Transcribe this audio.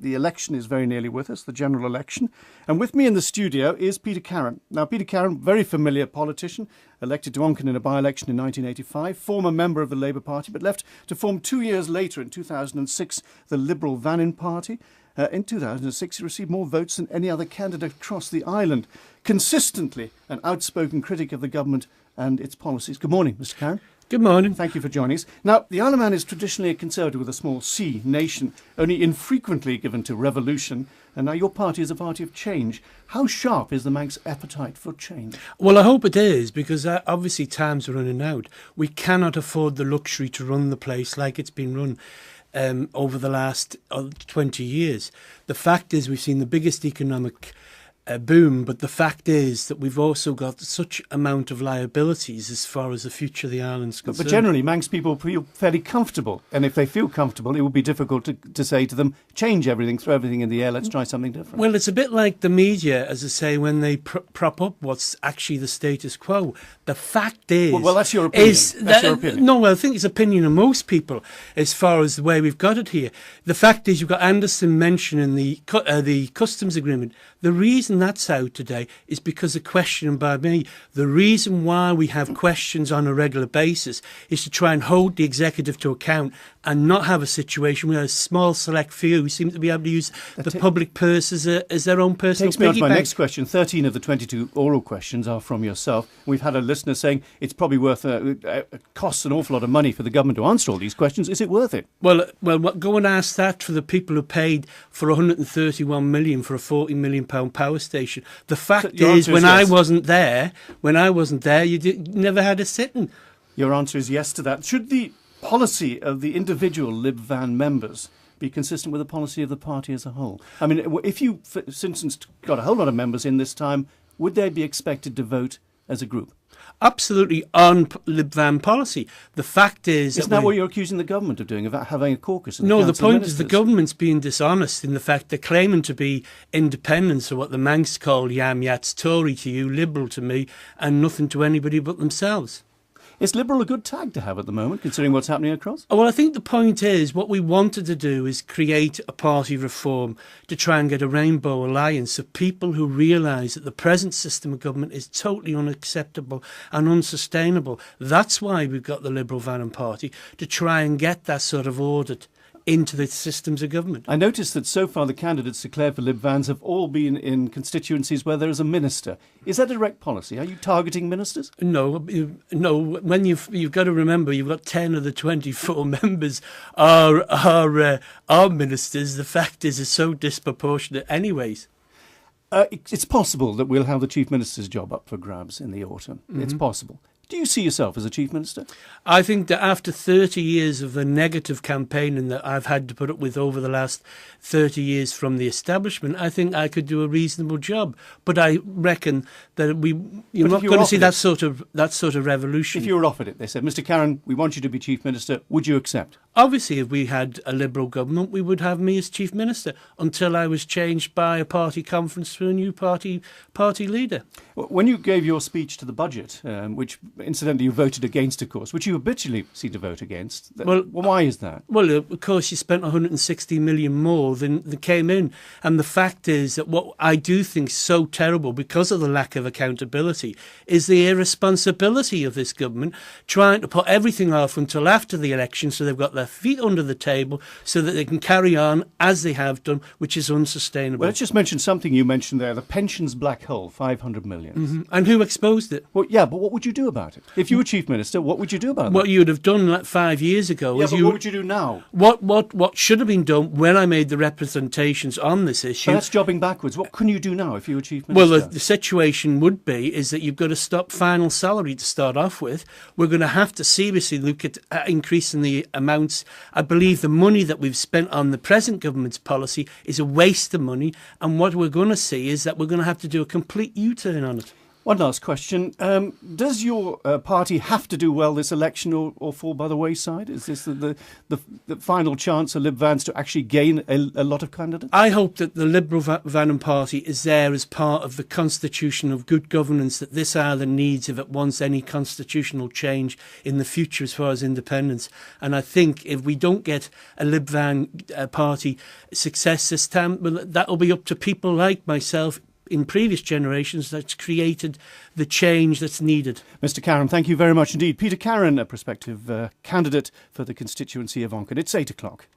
the election is very nearly with us, the general election. And with me in the studio is Peter Karran. Now, Peter Karran, very familiar politician, elected to Onchan in a by-election in 1985, former member of the Labour Party, but left to form 2 years later, in 2006, the Liberal Vannin Party. In 2006, he received more votes than any other candidate across the island. Consistently an outspoken critic of the government and its policies. Good morning, Mr. Karran. Good morning. Thank you for joining us. Now, the Isle of Man is traditionally a Conservative with a small c nation, only infrequently given to revolution, and now your party is a party of change. How sharp is the Manx appetite for change? Well, I hope it is, because obviously time's are running out. We cannot afford the luxury to run the place like it's been run over the last 20 years. The fact is we've seen the biggest economic boom, but the fact is that we've also got such amount of liabilities as far as the future of the island's concerned. But generally, Manx people feel fairly comfortable, and if they feel comfortable, it would be difficult to say to them, change everything, throw everything in the air, let's try something different. Well, it's a bit like the media, as I say, when they prop up what's actually the status quo. The fact is... Well, that's your opinion. That's your opinion. No, well, I think it's opinion of most people as far as the way we've got it here. The fact is you've got Anderson mentioning the customs agreement. The reason that's out today is because of questioning by me. The reason why we have questions on a regular basis is to try and hold the executive to account and not have a situation where a small select few who seem to be able to use the public purse as their own personal takes me on to my bank. next question. 13 of the 22 oral questions are from yourself. We've had a listener saying it's probably worth costs an awful lot of money for the government to answer all these questions. Is it worth it? Well, go and ask that for the people who paid for 131 million for a 40 million pound power station. The fact is, when I wasn't there, you never had a sitting. Your answer is yes to that. Should the policy of the individual Lib Van members be consistent with the policy of the party as a whole? I mean, if you, for instance, got a whole lot of members in this time, would they be expected to vote as a group? Absolutely on Lib Van policy. The fact is... Isn't that what you're accusing the government of doing, of having a caucus? No, the point is the government's being dishonest in the fact they're claiming to be independent, so what the Manx call yam yats Tory to you, Liberal to me, and nothing to anybody but themselves. Is Liberal a good tag to have at the moment, considering what's happening across? Well, I think the point is what we wanted to do is create a party reform to try and get a rainbow alliance of people who realise that the present system of government is totally unacceptable and unsustainable. That's why we've got the Liberal Vannin Party, to try and get that sort of audit into the systems of government. I noticed that so far the candidates declared for Lib Vans have all been in constituencies where there is a minister. Is that a direct policy? Are you targeting ministers? No. When you've got to remember, you've got 10 of the 24 members are ministers. The fact is, it's so disproportionate, anyways. It's possible that we'll have the Chief Minister's job up for grabs in the autumn. Mm-hmm. It's possible. Do you see yourself as a Chief Minister? I think that after 30 years of the negative campaigning that I've had to put up with over the last 30 years from the establishment, I think I could do a reasonable job. But I reckon that you're not going to see that sort of revolution. If you were offered it, they said, Mr. Karran, we want you to be Chief Minister, would you accept? Obviously, if we had a Liberal government, we would have me as Chief Minister until I was changed by a party conference to a new party leader. When you gave your speech to the budget, which incidentally you voted against, of course, which you habitually seem to vote against, why is that? Well, of course, you spent 160 million more than came in. And the fact is that what I do think is so terrible because of the lack of accountability is the irresponsibility of this government trying to put everything off until after the election so they've got their feet under the table so that they can carry on as they have done, which is unsustainable. Well, let's just mention something you mentioned there, the pensions black hole, 500 million. Mm-hmm. And who exposed it? Well, yeah, but what would you do about it? If you were Chief Minister, what would you do about it? What you'd have done like 5 years ago. Yeah, but what would you do now? What should have been done when I made the representations on this issue? But that's jobbing backwards. What can you do now if you were Chief Minister? Well, the situation would be is that you've got to stop final salary to start off with. We're going to have to seriously look at increasing the amounts. I believe the money that we've spent on the present government's policy is a waste of money. And what we're going to see is that we're going to have to do a complete U-turn on it. One last question. Does your party have to do well this election or fall by the wayside? Is this the final chance of Lib Vans to actually gain a lot of candidates? I hope that the Liberal Vannon Party is there as part of the constitution of good governance that this island needs if it wants any constitutional change in the future as far as independence. And I think if we don't get a Lib Van Party success this time, well, that'll be up to people like myself in previous generations that's created the change that's needed. Mr. Karran, thank you very much indeed. Peter Karran, a prospective candidate for the constituency of Onchan. It's 8 o'clock.